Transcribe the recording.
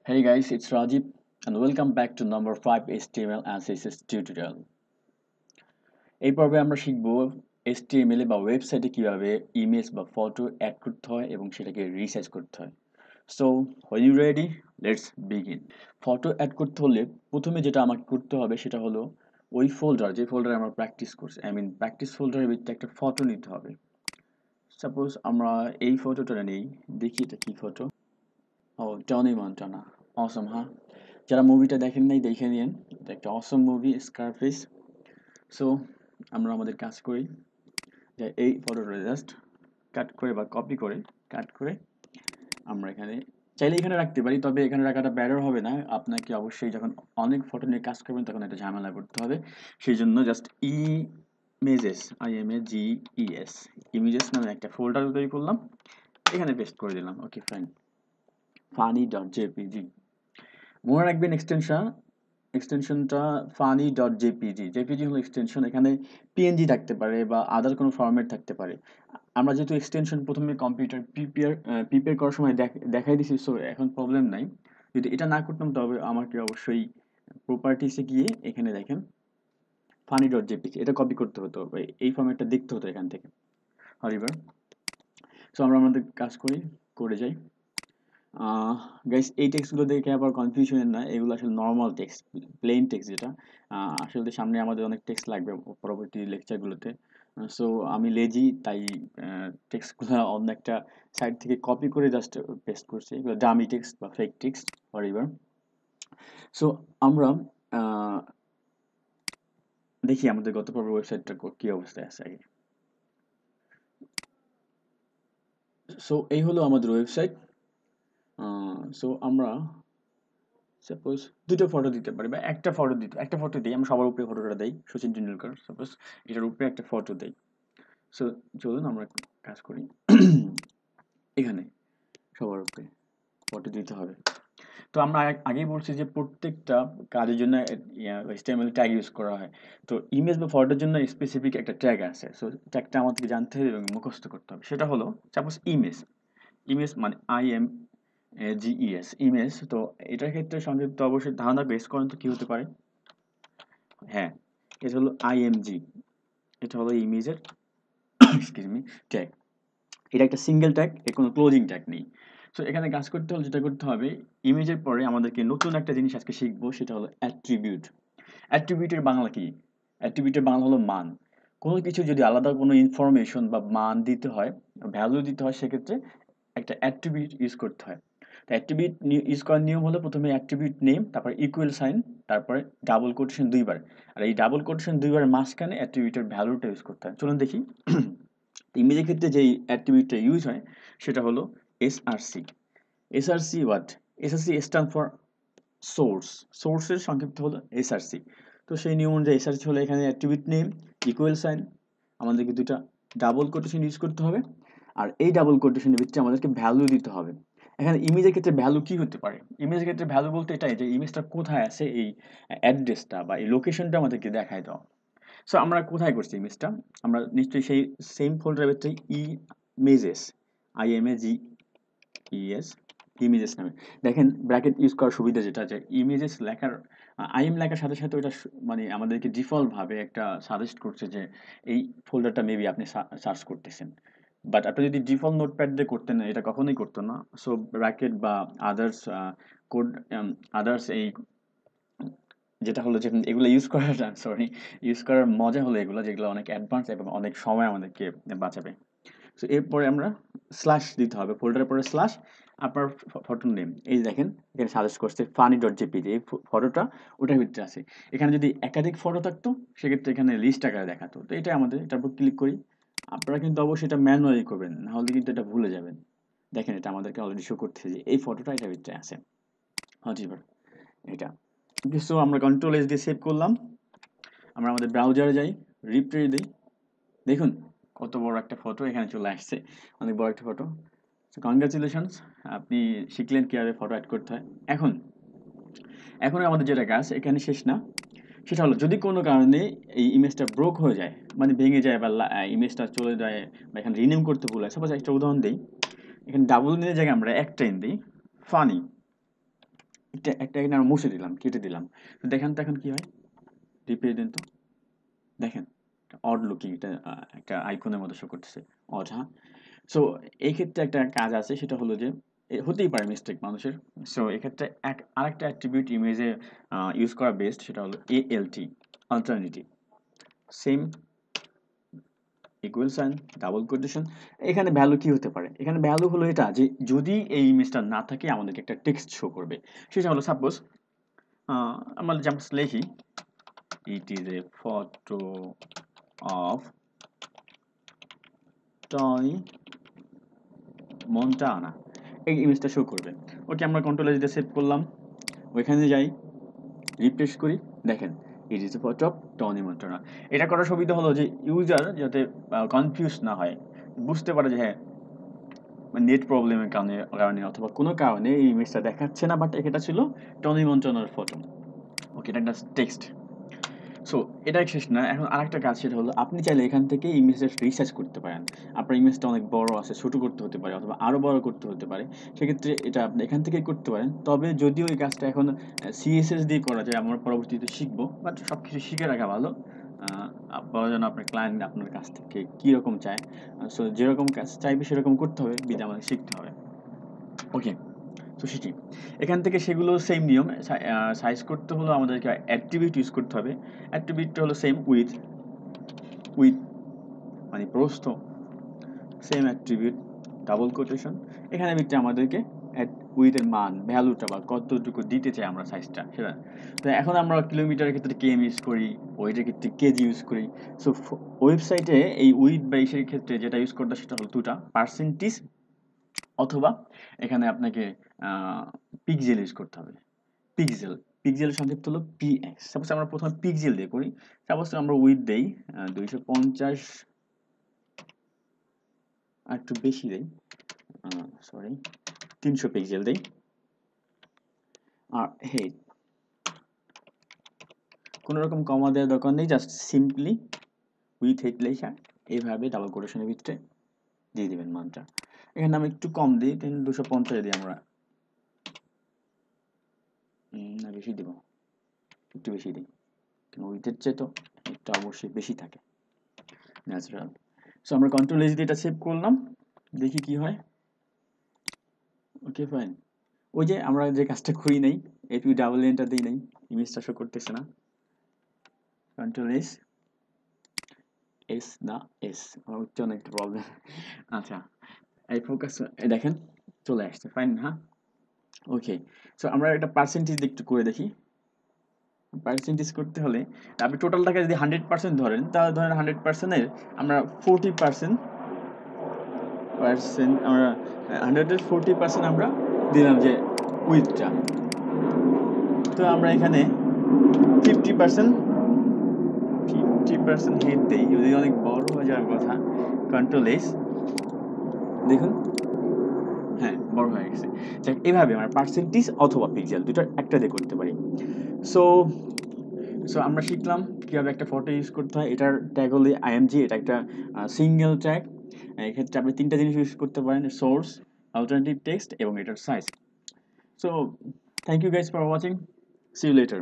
Hey guys, it's Rajib and welcome back to number 5 HTML and CSS tutorial. এই পর্বে আমরা শিখব HTML বা ওয়েবসাইটে কিভাবে ইমেজ বা ফটো অ্যাড করতে হয় এবং সেটাকে রিসাইজ করতে হয়। So when you ready, let's begin. Photo add করতে হলে প্রথমে যেটা আমাকে করতে হবে সেটা হলো ওই ফোল্ডার যে ফোল্ডারে আমরা প্র্যাকটিস করছি প্র্যাকটিস ফোল্ডারের ভিতরে একটা ফটো নিতে হবে। সাপোজ আমরা এই ফটোটা নেই, দেখি এটা কি ফটো। ও টনি মন্টানা, অসম হ্যাঁ। যারা মুভিটা দেখেন নাই দেখে নিন, এটা একটা অসম মুভি স্কারফেস। সো আমরা আমাদের কাজ করি যে এই ফটোটা জাস্ট কাট করে বা কপি করে কাট করে আমরা এখানে চাইলে এখানে রাখতে পারি, তবে এখানে রাখাটা বেটার হবে না। আপনাকে অবশ্যই যখন অনেক ফটো নিয়ে কাজ করবেন তখন একটা ঝামেলা করতে হবে। সেই জন্য জাস্ট ইমেজেস IMAGES ইমেজেস নামে একটা ফোল্ডার তৈরি করলাম, এখানে পেস্ট করে দিলাম। ওকে ফাইন, funny.jpg মনে রাখবেন এক্সটেনশনটা funny.jpg। জেপিজি হলো এক্সটেনশন, এখানে পিএনজি থাকতে পারে বা আদার কোনো ফরম্যাট থাকতে পারে। আমরা যেহেতু এক্সটেনশন প্রথমে কম্পিউটার প্রিপেয়ার করার সময় দেখাই দিছি, সো এখন প্রবলেম নাই। যদি এটা না করতাম তবে আমাকে অবশ্যই প্রপার্টিসে গিয়ে এখানে দেখেন funny.jpg এটা কপি করতে হতো, এই ফরম্যাটটা দেখতে হতো এখান থেকে। হরিবার, সো আমরা আমাদের কাজ করে যাই। গাইস এই টেক্সটগুলো দেখে আবার কনফিউশন না, এগুলো আসলে নর্মাল টেক্সট, প্লেন টেক্সট যেটা আসলে সামনে আমাদের অনেক টেক্সট লাগবে পরবর্তী লেকচারগুলোতে। সো আমি লেজি, তাই টেক্সটগুলো অন্য একটা সাইট থেকে কপি করে জাস্ট পেস্ট করছি, এগুলো ডামি টেক্সট বা ফেক টেক্সট হরিবার। সো আমরা দেখি আমাদের গত পর্বের ওয়েবসাইটটা কি অবস্থায় আছে আগে। সো এই হলো আমাদের ওয়েবসাইট। সো আমরা সাপোজ দুটো ফটো দিতে পারি বা একটা ফটো দিই, আমরা সবার উপরে ফটোটা দেই, সচিন টেন্ডুলকার সাপোজ এটার উপরে একটা ফটো দেই। সো চলুন আমরা কাজ করি। এখানে সবার উপরে ফটো দিতে হবে। তো আমরা আগেই বলছি যে প্রত্যেকটা কাজের জন্য HTML ট্যাগ ইউজ করা হয়। তো ইমেজ বা ফটোর জন্য স্পেসিফিক একটা ট্যাগ আছে, সো ট্যাগটা আমাদেরকে জানতে হবে এবং মুখস্থ করতে হবে। সেটা হলো সাপোজ ইমেজ মানে IMGES ইমেজ। তো এটার ক্ষেত্রে সংক্ষিপ্ত অবশ্যই ধারণা বেস করেন তো কি হতে পারে। হ্যাঁ, এটা হলো IMG, এটা হলো ইমেজের এক্সকিউজ মি ট্যাগ। এটা একটা সিঙ্গেল ট্যাগ, এর কোনো ক্লোজিং ট্যাগ নেই। সো এখানে কাজ করতে হলে যেটা করতে হবে, ইমেজের পরে আমাদেরকে নতুন একটা জিনিস আজকে শিখবো, সেটা হলো অ্যাট্রিবিউট। অ্যাট্রিবিউটের বাংলা কি? অ্যাট্রিবিউটের বাংলা হলো মান। কোনো কিছু যদি আলাদা কোনো ইনফরমেশন বা মান দিতে হয়, ভ্যালু দিতে হয়, সেক্ষেত্রে একটা অ্যাট্রিবিউট ইউজ করতে হয়। তো অ্যাট্রিবিউট ইউজ করার নিয়ম হলো প্রথমে অ্যাট্রিবিউট নেম, তারপর ইকুয়াল সাইন, তারপরে ডাবল কোটেশন দুইবার। আর এই ডাবল কোটেশন দুইবারের মাঝখানে অ্যাট্রিবিউটের ভ্যালুটা ইউজ করতে হয়। চলুন দেখি। ইমেজের ক্ষেত্রে যেই অ্যাট্রিবিউটটা ইউজ হয় সেটা হলো SRC. SRC what? SRC stand for source. সোর্সের সংক্ষিপ্ত হলো এসআরসি। তো সেই নিয়ম অনুযায়ী এসআরসি হলো এখানে অ্যাট্রিবিউট নেম, ইকুয়াল সাইন, আমাদেরকে দুটা ডাবল কোটেশন ইউজ করতে হবে। আর এই ডাবল কোটেশনের ভিতরে আমাদেরকে ভ্যালু দিতে হবে। এখানে ইমেজের ক্ষেত্রে ভ্যালু কি হতে পারে? ইমেজের ক্ষেত্রে ভ্যালু বলতে এটাই যে ইমেজটা কোথায় আছে, এই অ্যাড্রেসটা বা এই লোকেশনটা আমাদেরকে দেখায় দাও। সো আমরা কোথায় করছি ইমেজটা? আমরা নিশ্চয়ই সেই সেম ফোল্ডারের ভিতরে ইমেজেস IMAGES ইমেজেস নামে দেখেন ব্র্যাকেট ইউজ করার সুবিধা যেটা, যে ইমেজেস লেখার আইএম লেখার সাথে সাথে ওটা মানে আমাদেরকে ডিফল্ট ভাবে একটা সাজেস্ট করছে যে এই ফোল্ডারটা মেবি আপনি সার্চ করতেছেন। বাট আপনি যদি ডিফল্ট নোটপ্যাড দিয়ে করতেন, এটা কখনোই করতো না। সো ব্র্যাকেট বা আদার্স কোড, আদার্স এই যেটা হলো যে এগুলো ইউজ করার ইউজ করার মজা হলো এগুলো, যেগুলো অনেক অ্যাডভান্স এবং অনেক সময় আমাদেরকে বাঁচাবে। সো এরপরে আমরা স্ল্যাশ দিতে হবে, ফোল্ডারের পরে স্ল্যাশ, আপনার ফটো নেম। এই দেখেন এখানে সাজেস্ট করছে funny.jpg, এই ফটোটা ওটার ভিতরে আছে। এখানে যদি একাধিক ফটো থাকতো সেক্ষেত্রে এখানে লিস্ট আকারে দেখাতো। তো এটাই আমাদের, এটার উপর ক্লিক করি। আপনারা কিন্তু অবশ্যই এটা ম্যানুয়ালি করবেন, নাহলে কিন্তু এটা ভুলে যাবেন। দেখেন এটা আমাদেরকে অলরেডি শো করতেছে যে এই ফটোটা এটার ভিতরে আছে। হ্যাঁ এটা। সো আমরা কন্ট্রোল এস দিয়ে সেভ করলাম। আমরা আমাদের ব্রাউজারে যাই, রিপ্লে দিই, দেখুন কত বড় একটা ফটো এখানে চলে আসছে, অনেক বড় একটা ফটো। সো কনগ্রাচুলেশনস, আপনি শিখলেন কীভাবে ফটো অ্যাড করতে হয়। এখন আমাদের যেটা কাজ এখানে শেষ না, সেটা হলো যদি কোনো কারণে এই ইমেজটা ব্রোক হয়ে যায়, মানে ভেঙে যায় বা ইমেজটা চলে যায় বা এখানে রিনেম করতে ভুল হয়। সাপোজ একটা উদাহরণ দিই, এখানে ডাবল নিয়ে জায়গায় আমরা একটা দিই ফানি, একটা এখানে আমরা মুছে দিলাম, কেটে দিলাম। তো দেখেন তো এখন কি হয়, রিপ্লে দেন তো, দেখেন অড লুকিং, একটা আইকনের মতো শো করতেছে, অড, হ্যাঁ। সো এই ক্ষেত্রে একটা কাজ আছে, সেটা হলো যে হতেই পারে মিস্টেক মানুষের। সো এক্ষেত্রে আরেকটা অ্যাট্রিবিউট ইমেজে ইউজ করা বেস্ট, সেটা হলো ALT, alternative. Same, equal sign, double quotation. এখানে ভ্যালু কি হতে পারে, এখানে ভ্যালু হলো এটা যে যদি এই ইমেজটা না থাকে আমাদেরকে একটা টেক্সট শো করবে। সেটা হলো সাপোজ আমরা যেমন লিখি it is a photo of Tony Montana, এই ইমেজটা শো করবে। ওকে, আমরা কন্ট্রোল দিয়ে সেভ করলাম, ওইখানে যাই, রিফ্রেশ করি, দেখেন it is a photo of Tony Montana. এটা করার সুবিধা হলো যে ইউজার যাতে কনফিউজ না হয়, বুঝতে পারে যে হ্যাঁ নেট প্রবলেমের কারণে অথবা কোনো কারণে এই ইমেজটা দেখাচ্ছে না, বাট এটা ছিল টনি মন্টানার ফটো। ওকে, এটা একটা টেক্সট। সো এটাই শেষ না, এখন আরেকটা কাজ, সেটা হলো আপনি চাইলে এখান থেকে ইমেজের রিসার্চ করতে পারেন। আপনার ইমেজটা অনেক বড় আছে, ছোট করতে হতে পারে অথবা আরও বড় করতে হতে পারে, সেক্ষেত্রে এটা আপনি এখান থেকেই করতে পারেন। তবে যদিও এই কাজটা এখন CSS দিয়ে করা যায়, আমরা পরবর্তীতে শিখবো, বাট সব কিছু শিখে রাখা ভালো। যেন আপনার ক্লায়েন্ট আপনার কাছ থেকে কীরকম চায়, সো যেরকম কাজ চাইবে সেরকম করতে হবে, বিধে আমাদের শিখতে হবে। ওকে, তো শিখি এখান থেকে, সেগুলো সেম নিয়ম। সাইজ করতে হলো আমাদেরকে অ্যাট্রিবিউট ইউজ করতে হবে। অ্যাট্রিবিউটটা হলো সেম, উইথ মানে প্রস্থ, সেম অ্যাট্রিবিউট, ডাবল কোটেশন। এখানে ভিতরে আমাদেরকে উইথের মান, ভ্যালুটা বা কতটুকু দিতে চাই আমরা সাইজটা, সেটা। তো এখন আমরা কিলোমিটারের ক্ষেত্রে কেএম ইউজ করি, ওয়েটের ক্ষেত্রে কেজি ইউজ করি। সো ওয়েবসাইটে এই উইথ বা ইসের ক্ষেত্রে যেটা ইউজ করতে, সেটা হলো দুটা, পার্সেন্টেজ অথবা এখানে আপনাকে পিক্সেল ইউজ করতে হবে। পিক্সেল, পিক্সেলের সংক্ষিপ্ত হলো PX। সাপোজ আমরা প্রথমে পিক্সেল দিয়ে করি, সাপোজ আমরা উইথ দেই 250, আর একটু বেশি দেই, সরি 300 পিক্সেল দেই। আর হেড কোনো রকম কমা দেওয়ার দরকার নেই, জাস্ট সিম্পলি উইথ হেড লেখা এইভাবে ডাবল কোটেশনের ভিতরে দিয়ে দেবেন মানটা। এখানে আমি একটু কম দিই, 250 দিই আমরা, না বেশি দেবো, একটু বেশি দিই, কারণ উইথের চেয়ে তো এটা অবশ্যই বেশি থাকে, ন্যাচারাল। সো আমরা কন্ট্রোল দিয়ে এটা সেভ করলাম, দেখি কি হয়। ওকে ফাইন, ওই যে আমরা যে কাজটা করি নাই, এপি ডাবল এনটা দিই নাই, ইমেজটা শো করতেছে না। কন্ট্রোল এস না এস, আমার উচ্চারণ একটা প্রবলেম। আচ্ছা, এই ফোকাস দেখেন চলে আসছে, ফাইন, হ্যাঁ। ওকে, সো আমরা একটা পার্সেন্টেজ একটু করে দেখি। পার্সেন্টেজ করতে হলে আপনি টোটালটাকে যদি 100% ধরেন, তাহলে ধরেন 100%-এর আমরা 40% আমরা 100-এর 40% আমরা দিলাম যে উইথটা। তো আমরা এখানে 50% হেড দেই, যদি অনেক বড় হয়ে যাওয়ার কথা। কন্ট্রোল এস, দেখুন হ্যাঁ বড় হয়ে গেছে। এভাবে আমরা পার্সেন্টেজ অথবা পিক্সেল দুটোর একটা দিয়ে করতে পারি। সো সো আমরা শিখলাম কীভাবে একটা ফটো ইউজ করতে হয়। এটার ট্যাগ হলো IMG, এটা একটা সিঙ্গেল ট্যাগ। এক্ষেত্রে আপনি তিনটা জিনিস ইউজ করতে পারেন, সোর্স, অল্টারনেটিভ টেক্সট এবং এটার size. So thank you guys for watching, see you letter.